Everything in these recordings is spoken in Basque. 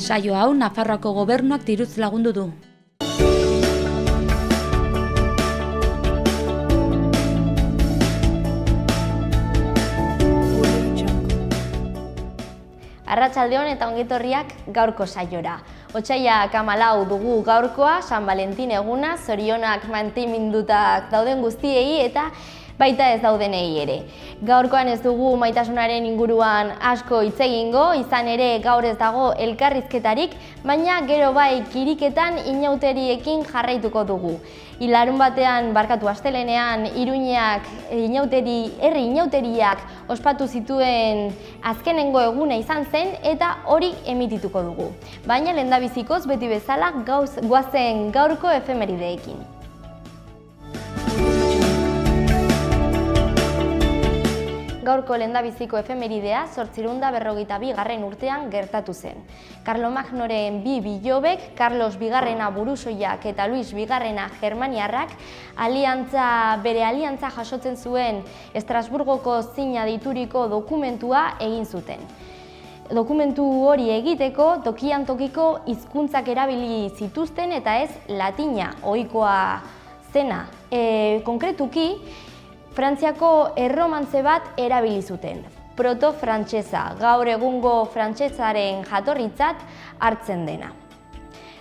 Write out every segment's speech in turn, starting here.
Saio hau Nafarroako gobernuak diruz lagundu du. Arratsaldeon eta ongetorriak gaurko saiora. Otsailak 14 dugu gaurkoa, San Valentin eguna, zorionak mantimindutak dauden guztiei eta baita ez daudenei ere. Gaurkoan ez dugu maitasunaren inguruan asko hitz egingo, izan ere gaur ez dago elkarrizketarik, baina gero bai kiriketan inauteriekin jarraituko dugu. Larun batean, astelenean, Iruñeak herri inauteriak ospatu zituen azkenengo eguna izan zen eta hori emitituko dugu. Baina lehendabizikoz beti bezala goazen gaurko efemerideekin. Gaurko lehendabiziko efemeridea 852. urtean gertatu zen. Karlomagnoren bi bilobek, Carlos bigarrena burusoiak eta Luis bigarrena germaniarrak, bere aliantza jasotzen zuen Estrasburgoko zina deituriko dokumentua egin zuten. Dokumentu hori egiteko tokian tokiko hizkuntzak erabili zituzten eta ez latina ohikoa zena. Konkretuki, Frantziako erromantze bat erabili zuten, proto-frantsesa, gaur egungo frantsesaren jatorritzat hartzen dena.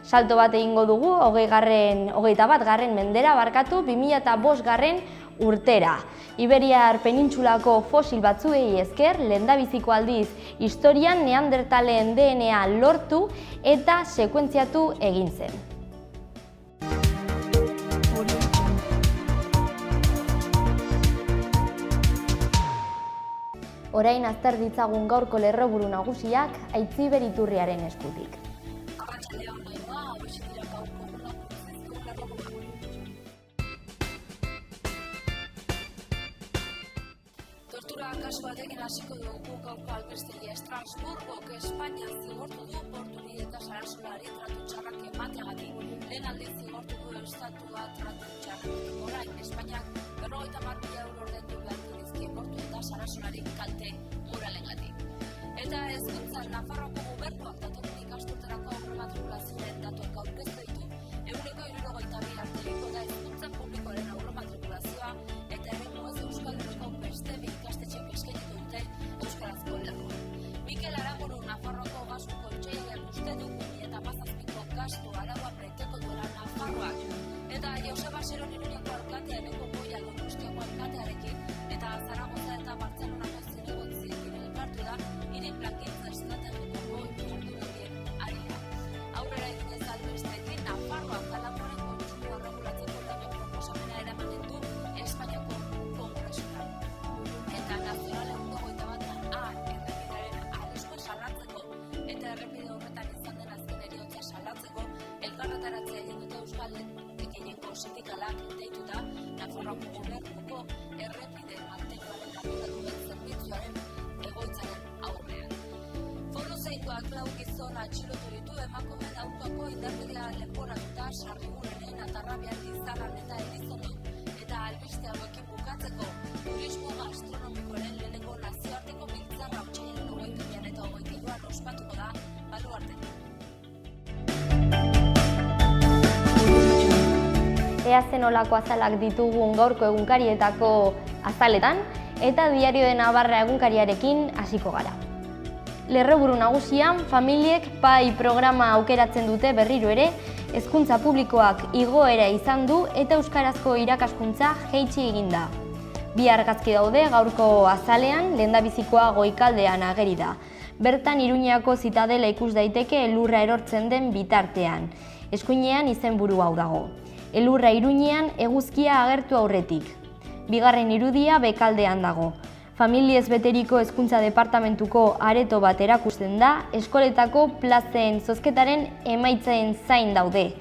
Salto bat egingo dugu, 21. mendera 2005. urtera. Iberiar penintsulako fosil batzuei esker, lehendabiziko aldiz historian neandertalen DNA lortu eta sekuentziatu egin zen. Orain azter ditzagun gaurko lerroburu nagusiak Aitziber Iturriaren eskutik. Tortura kasu batekin hasiko dugu gaurko albistegia. Estrasburgok Espainia zigortu du Portugil eta Sarasolari tratu txarrak emateagatik. Lehen aldiz zigortu du estatua tratu txarrak. Orain, Espainiak 50.000 euro ordaindu beharko dizkie Portu eta Sarasolari kalte moralengatik. Eta hezkuntzan Nafarroako gobernuak datorren ikasturterako aurrematrikulazioen datuak aurkeztu ditu. 72 arteliko da hezkuntza publikoaren aurrematrikulazioa eta erritmoez euskalduneko beste bi ikastetxeek eskainiko dute euskarazko lerroa. Mikel Aramburu Nafarroako gastu kontseiluak uste du 2017ko gastu araua beteko duela Nafarroak. Eta Joseba Seron Iruñeko alkatea Eneko Goia Donostiako alkatearekin eta Zaragoza eta Bartzelonako zinegotziekin elkartu da hiri plangintza estrategikoko jardunaldien harira. Aurrera egin ez albestekin Nafarroak alamoren kontsumoa regulatzeko lege proposamena eramanen du Espainiako Kongresura. Eta Nazional 121 errepidearen arriskua salatzeko eta errepide horretan izan den azken heriotza salatzeko elkarretaratzea egin dute Euskal sindikalak deituta Nafarroako gobernuko errepide mantenuaren ardura zerbitzuaren egoitzaren aurrean. Foruzaingoak 4 gizon atxilotu ditu emakumeen aurkako indarkeria leporatuta Sarrigurenen, Atarrabian, Lizarran eta Elizondo. Eta albiste hauekin bukatzeko turismo gastronomikoaren lehenengo nazioarteko biltzarra otsailaren 22 eta 23 ospatuko da Baluarten. Ea zenolako azalak ditugun gaurko egunkarietako azaletan eta Diario de Navarra egunkariarekin hasiko gara. Lerroburu nagusian, familiek pai programa aukeratzen dute berriro ere, hezkuntza publikoak igoera izan du eta euskarazko irakaskuntza jaitsi egin da. Bi argazki daude gaurko azalean, lehendabizikoa Goikaldean ageri da. Bertan Iruñeako zitadela ikus daiteke elurra erortzen den bitartean. Eskuinean izenburu hau dago. Elurra Iruñean eguzkia agertu aurretik. Bigarren irudia Bekaldean dago. Familiez beteriko hezkuntza departamentuko areto bat erakusten da, eskoletako plazen zozketaren emaitzen zain daude.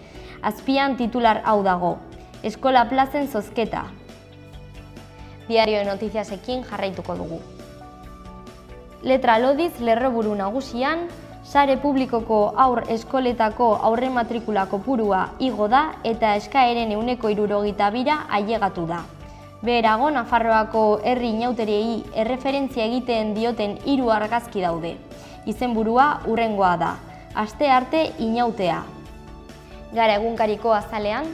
Azpian titular hau dago. Eskola plazen zozketa. Diario de Notiziasekin jarraituko dugu. Letra lodiz lerroburu nagusian, sare publikoko aur eskoletako aurrematrikula kopurua igo da eta eskaeren 72% ailegatu da. Beherago, Nafarroako herri inauteriei erreferentzia egiten dioten 3 argazki daude. Izenburua hurrengoa da. aste arte inautea. Gara egunkariko azalean,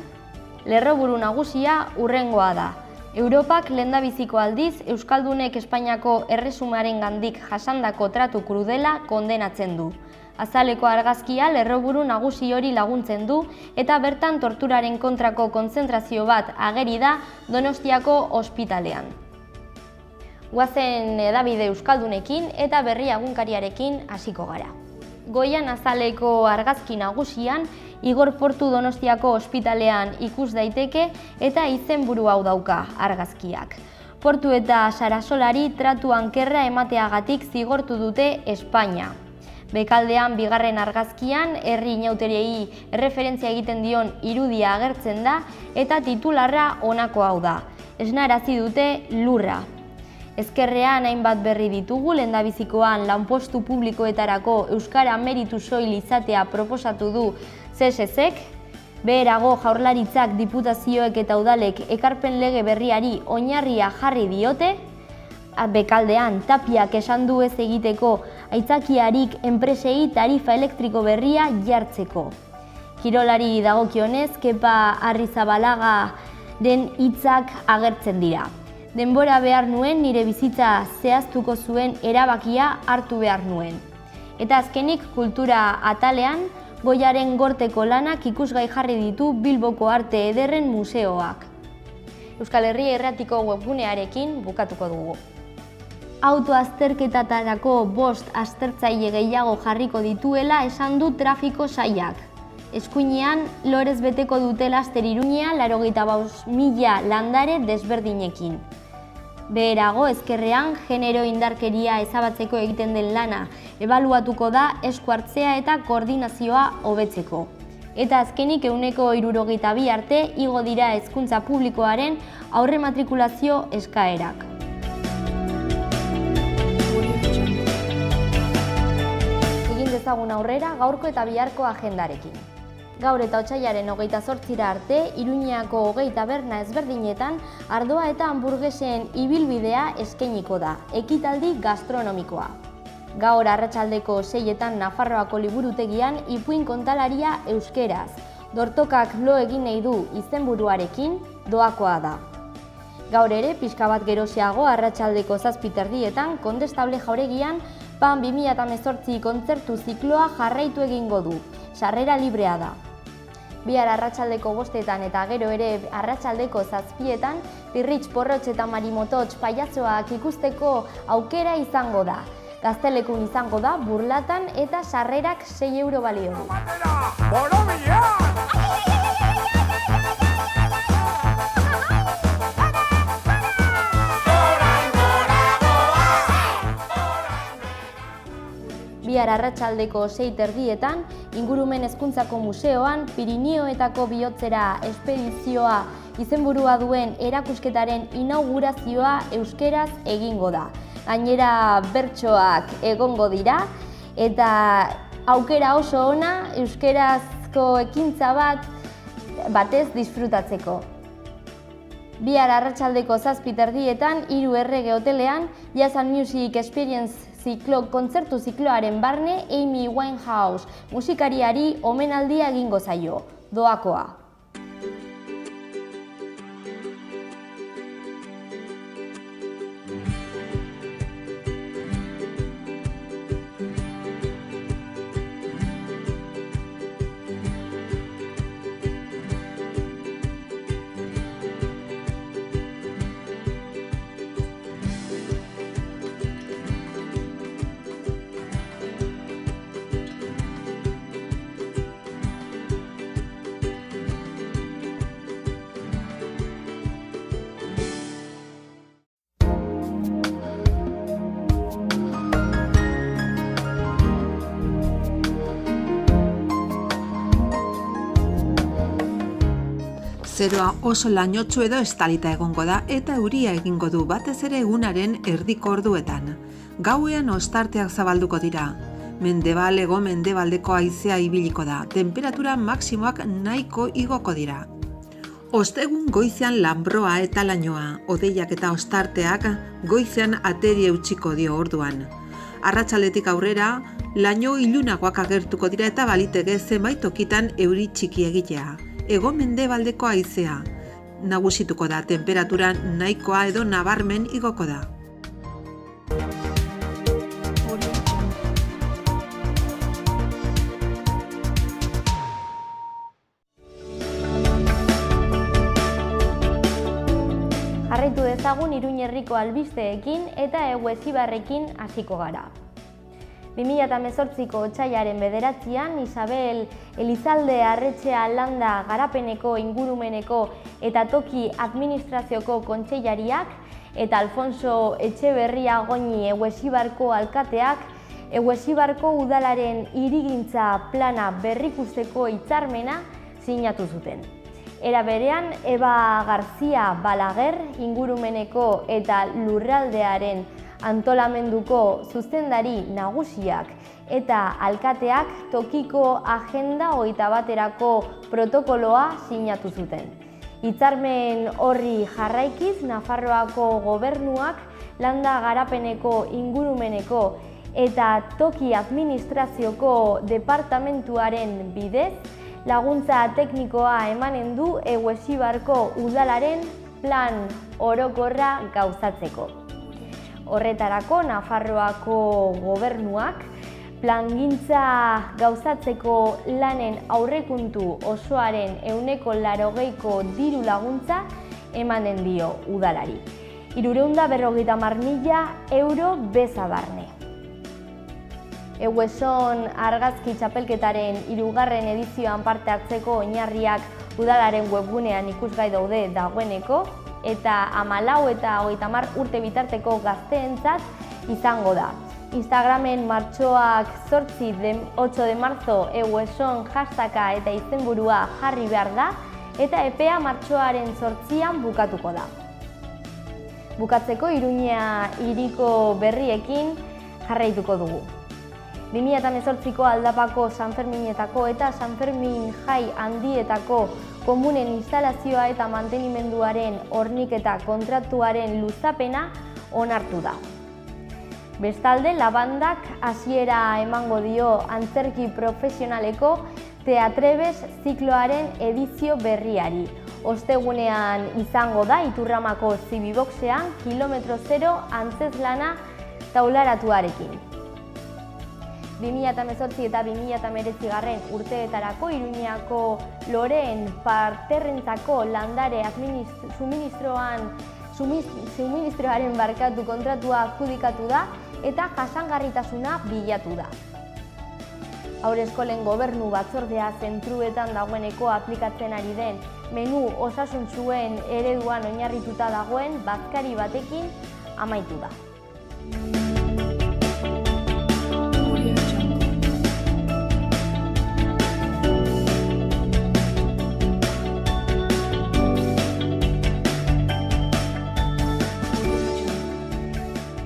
lerroburu nagusia hurrengoa da. Europak lehendabiziko aldiz Euskaldunek Espainiako erresumarengandik jasandako tratu krudela kondenatzen du. Azaleko argazkia lerroburu nagusi hori laguntzen du eta bertan torturaren kontrako kontzentrazio bat ageri da Donostiako ospitalean. Goazen hedabide euskaldunekin eta berri egunkariarekin hasiko gara. Goian azaleko argazki nagusian Igor Portu Donostiako ospitalean ikus daiteke eta izenburu hau dauka argazkiak. Portu eta Sarasolari tratu ankerra emateagatik zigortu dute Espainia. Bekaldean bigarren argazkian herri inauteriei erreferentzia egiten dion irudia agertzen da eta titularra honako hau da. Esnarazi dute lurra. Ezkerrean hainbat berri ditugu, lehendabizikoan lanpostu publikoetarako euskara meritu soil izatea proposatu du CSSek, beherago Jaurlaritzak, diputazioek eta udalek ekarpen lege berriari oinarria jarri diote, bekaldean Tapiak esan du ez egiteko aitzakiarik enpresei tarifa elektriko berria jartzeko. Kirolari dagokionez, Kepa Arrizabalaga den hitzak agertzen dira. Denbora behar nuen, nire bizitza zehaztuko zuen erabakia hartu behar nuen. Eta azkenik kultura atalean, Goiaren gorteko lanak ikusgai jarri ditu Bilboko Arte Ederren museoak. Euskal Herria Irratiko webgunearekin bukatuko dugu. Autoazterketatarako 5 aztertzaile gehiago jarriko dituela esan du trafiko sailak. Eskuinean, lorez beteko dute laster Iruñea 85.000 landare desberdinekin. Beherago, ezkerrean, genero indarkeria ezabatzeko egiten den lana ebaluatuko da esku hartzea eta koordinazioa hobetzeko. Eta azkenik 72 arte igo dira hezkuntza publikoaren aurrematrikulazio eskaerak. Egin dezagun aurrera gaurko eta biharko agendarekin. Gaur eta otsailaren 28 arte, Iruñeako 20 taberna ezberdinetan ardoa eta hamburguesen ibilbidea eskainiko da, ekitaldi gastronomikoa. Gaur arratsaldeko 6etan Nafarroako liburutegian ipuin kontalaria euskeraz. Dortokak lo egin nahi du izenburuarekin doakoa da. Gaur ere, pixka bat geroxeago arratsaldeko 7:30 Kondestable Jauregian PAN 2018 kontzertu zikloa jarraitu egingo du. Sarrera librea da. Bihar arratsaldeko 5etan eta gero ere arratsaldeko 7etan Pirritx, Porrotx eta Marimototx pailatzoak ikusteko aukera izango da. Gaztelekun izango da burlatan eta sarrerak 6 euro balio du. Bihar arratsaldeko 6:30 Ingurumen Hezkuntzako Museoan Pirinioetako bihotzera espedizioa izenburua duen erakusketaren inaugurazioa euskeraz egingo da. Gainera bertsoak egongo dira eta aukera oso ona euskerazko ekintza batez disfrutatzeko. Bihar arratsaldeko 7:30 Hiru Errege Hotelean Jazz and Music Experience kontzertu zikloaren barne Amy Winehouse musikariari omenaldia egingo zaio, doakoa. Zeroa oso lainotsu edo estalita egongo da eta euria egingo du batez ere egunaren erdiko orduetan. Gauean ostarteak zabalduko dira. Mendebal hego-mendebaldeko haizea ibiliko da. Temperatura maksimoak nahiko igoko dira. Ostegun goizean lanbroa eta lainoa, hodeiak eta ostarteak goizean ateri eutsiko dio orduan. Arratsaldetik aurrera, Laino ilunagoak agertuko dira eta baliteke zenbait tokitan euri txiki egitea. Hego-mendebaldeko haizea nagusituko da, temperatura nahikoa edo nabarmen igoko da. Jarraitu dezagun Iruña herriko albisteekin eta Eguesibarrekin hasiko gara. 2018ko otsailaren 9an Isabel Elizalde Arretxea Landa Garapeneko Ingurumeneko eta Toki Administrazioko Kontseilariak eta Alfonso Etxeberria Goñi Eguesibarko alkateak Eguesibarko udalaren hirigintza plana berrikusteko hitzarmena sinatu zuten. Era berean, Eba Garzia Balaguer Ingurumeneko eta Lurraldearen antolamenduko zuzendari nagusiak eta alkateak tokiko agenda 21erako protokoloa sinatu zuten. Hitzarmen horri jarraikiz, Nafarroako gobernuak Landa Garapeneko Ingurumeneko eta Toki Administrazioko departamentuaren bidez laguntza teknikoa emanen du Eguesibarko udalaren plan orokorra gauzatzeko. Horretarako, Nafarroako gobernuak plangintza gauzatzeko lanen aurrekontu osoaren 80%ko diru laguntza emanen dio udalari. 350.000 euro beza barne. Egueson argazki txapelketaren 3. edizioan parte hartzeko oinarriak udalaren webgunean ikusgai daude dagoeneko, eta 14 eta 30 urte bitarteko gazteentzat izango da. Instagramen martxoak 8 de marzo Egueson hashtaga eta izenburua jarri behar da, eta epea martxoaren 8an bukatuko da. Bukatzeko Iruña hiriko berriekin jarraituko dugu. 2018ko aldapako Sanferminetako eta Sanfermin jai handietako komunen instalazioa eta mantenimenduaren horniketa kontratuaren luzapena onartu da. Bestalde, labandak hasiera emango dio antzerki profesionaleko Teatrebes zikloaren edizio berriari. Ostegunean izango da Iturramako Zibiboxean kilometro 0 antzeslana taularatuarekin. 2018 eta 2019 urteetarako Iruñako loreen parterrentzako landare suministroaren barkatu kontratua adjudikatu da eta jasangarritasuna bilatu da. Haurreskolen gobernu batzordea zentruetan dagoeneko aplikatzen ari den menu osasuntsuen ereduan oinarrituta dagoen bazkari batekin amaitu da.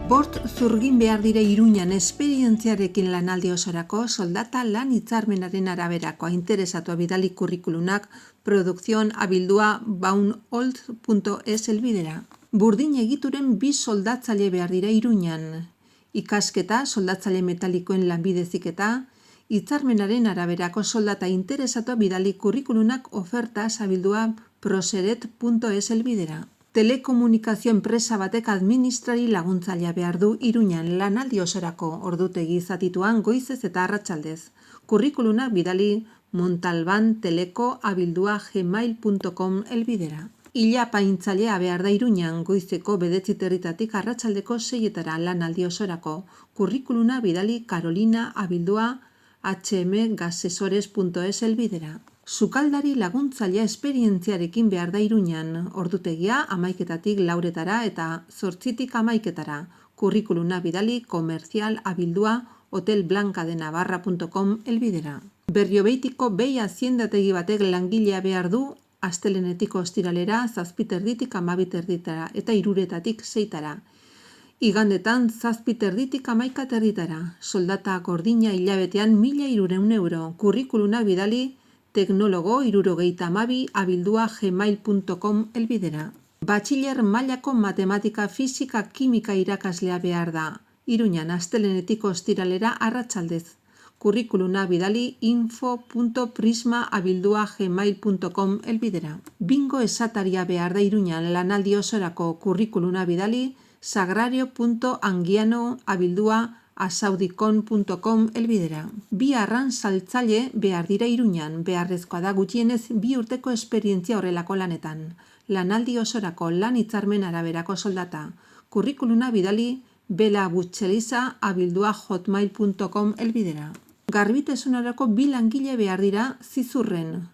Bost zurgin behar dire Iruñan esperientziarekin lanaldi osorako soldata lan hitzarmenaren araberakoa interesatua bidali kurrikulunak produkzionaabildua.baunold.es helbidera. Burdin egituren 2 soldatzaile behar dira Iruñan. Ikasketa, soldatzaile metalikoen lanbide heziketa, hitzarmenaren araberako soldata interesatua bidali kurrikulunak ofertas@abildua.proseret.es helbidera. Telekomunikazio enpresa batek administrari laguntzailea behar du Iruñan lanaldi osorako ordutegi zatituan goizez eta arratsaldez. Kurrikulunak bidali montalbanteleko@abildua.gmail.com helbidera. Ilapaintzailea behar da Iruñan goizeko 9:00 arratsaldeko 6:00 lanaldi osorako. Kurrikuluna bidali carolina@hmgasesores.es helbidera. Sukaldari laguntzailea esperientziarekin behar da Iruñan, ordutegia 11:00 lauretara eta 8:00 11:00. Kurrikuluna bidali comercial@abildua.hotelblancadenavarra.com helbidera. Berriobeitiko behi aziendategi batek langilea behar du astelenetik ostiralera 7:30 12:30 eta 3:00 6:00. Igandetan 7:30 11:30. Soldata gordina hilabetean 1.300 euro. Kurrikuluna bidali teknologo72@abildua.gmail.com helbidera. Batxiler mailako matematika, fisika, kimika irakaslea behar da. Iruñan astelehenetik ostiralera arratsaldez. Kurrikuluna bidali info.prisma@gmail.com elbidera. Bingo esataria behar da Iruñan lanaldi osorako kurrikuluna bidali sagrario.anguiano@asaudicon.com elbidera. Bi arran saltzaile behar dira Iruñan, beharrezkoa da gutxienez 2 urteko esperientzia horrelako lanetan. Lanaldi osorako lan hitzarmen araberako soldata. Kurrikuluna bidali belabutxeliza@hotmail.com elbidera. Garbitasunerako 2 langile behar dira Zizurren.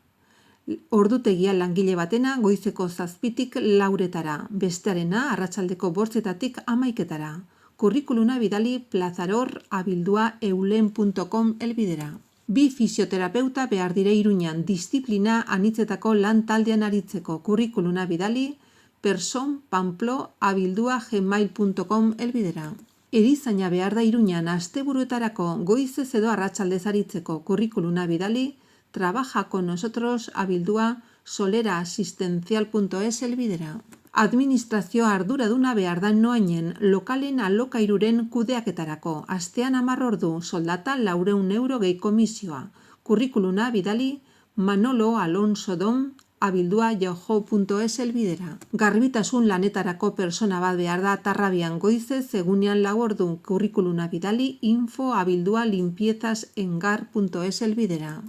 Ordutegia langile batena goizeko 7tik 4etara, bestearena arratsaldeko 8etatik 11etara. Kurrikuluna bidali plazaror@eulen.com elbidera. 2 fisioterapeuta behar dira Iruñan disiplina anitzetako lan taldean aritzeko. Kurrikuluna bidali personpamplo@gmail.com elbidera. Erizaina behar da Iruñan asteburuetarako goizez edo arratsaldez aritzeko. Kurrikuluna bidali trabajaconnosotros@soleraasistencial.es elbidera. Administrazioa arduraduna behar da Noainen lokalen alokairuren kudeaketarako. Astean 10 ordu, soldata 400 euro gehi komisioa. Kurrikuluna bidali manoloalonsodon@yahoo.es elbidera. Garbitasun lanetarako persona bat behar da Tarrabian goizez egunean 4 ordu. Kurrikuluna bidali info@limpiezasενgar.es elbidera.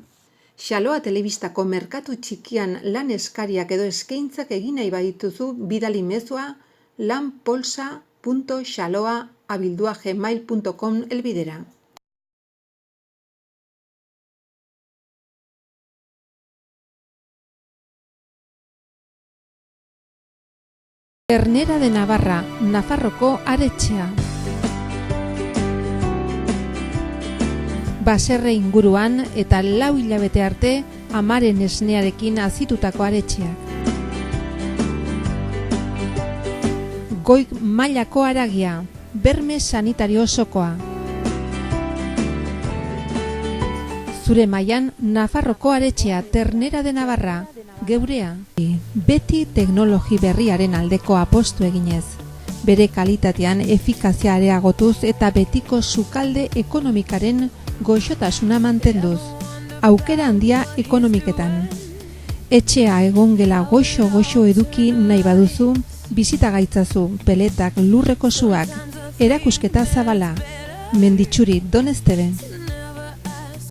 Xaloa telebistako merkatu txikian lan eskariak edo eskaintzak egin nahi badituzu bidali mezua lanpolsa.xaloa@gmail.com elbidera. Ternera de Navarra, Nafarroko aretxea. Baserre inguruan eta 4 hilabete arte amaren esnearekin azitutako aretxeak. Goi mailako haragia, berme sanitario osokoa. Zure mailan Nafarroko aretxea Ternera de Navarra, geurea. Beti teknologi berriaren aldeko apostu eginez. Bere kalitatean efikazia areagotuz eta betiko sukalde ekonomikaren goxotasuna mantenduz. Aukera handia ekonomiketan. Etxea egongela goxo eduki nahi baduzu, bizita gaitzazu peletak lurreko suak, erakusketa zabala. Menditxuri Donestebe.